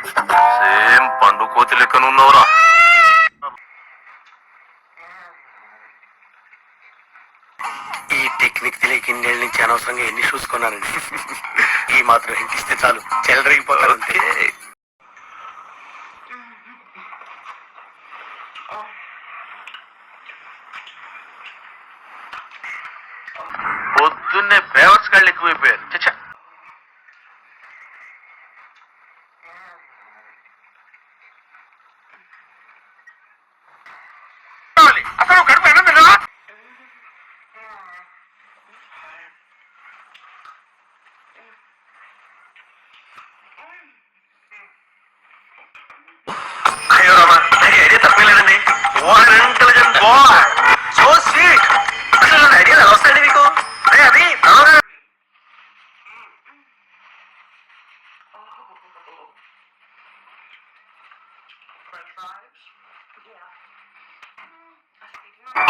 Same పండు కోతి లెక్కనున్నావురా. ఈ టెక్నిక్ తెలియక ఇన్నేళ్ళ నుంచి అనవసరంగా ఎన్ని చూసుకున్నానండి. ఈ మాత్రం హింటిస్తే చాలు చెలరేగిపోతారు. పొద్దున్నే బేవర్స్ గాళ్ళు ఎక్కువైపోయారు. చచ్చా, అసలు కడుపు ఎన్నం తిన్నా. అయ్యో రామా, ఐడియా తప్పలేదండి. Intelligent boy, so sweet. అసలు ఐడియా ఎలా వస్తాయండి మీకు? అది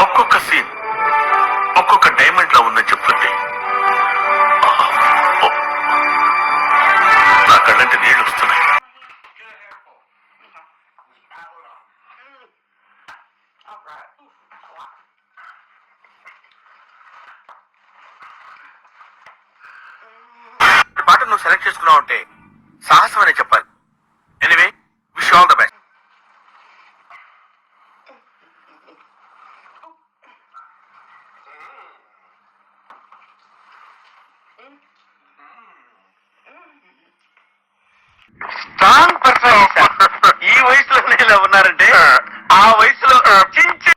ఒక్కొక్క సీన్ ఒక్కొక్క డైమండ్ లా ఉందని చెప్తుంది. నా కళ్ళంటే నీళ్ళు వస్తున్నాయి. పాట నువ్వు సెలెక్ట్ చేసుకున్నావు అంటే సాహసం అనే చెప్పాలి. Anyway, wish all the best. Strong performance. ఈ వయసులో ఇలా ఉన్నారంటే ఆ వయసులో చించి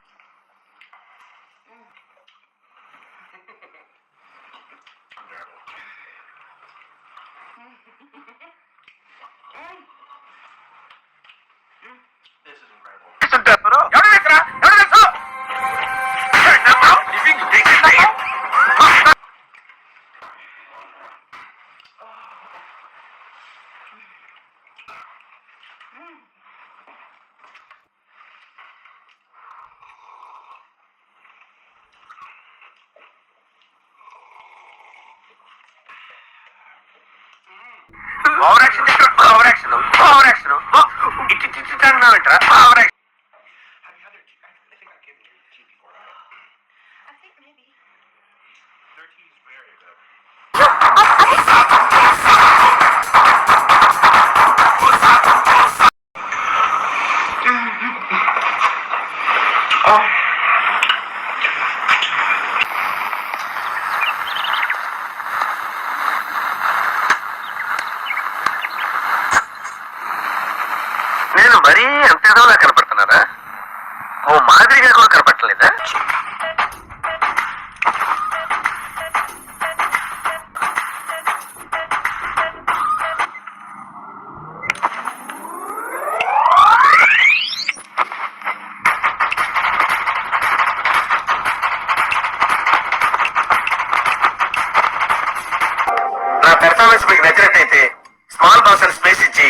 over action over action over action ఇట్టి తిట్టానంటారా? Over action. నేను మరీ అంత ఎదవలా కనపడుతున్నారా? ఓ మాదిరిగా కూడా కనపడలేదా? నా పెర్ఫార్మెన్స్ మీకు నచ్చినట్టయితే స్మాల్ బాక్స్ అని స్పేస్ ఇచ్చి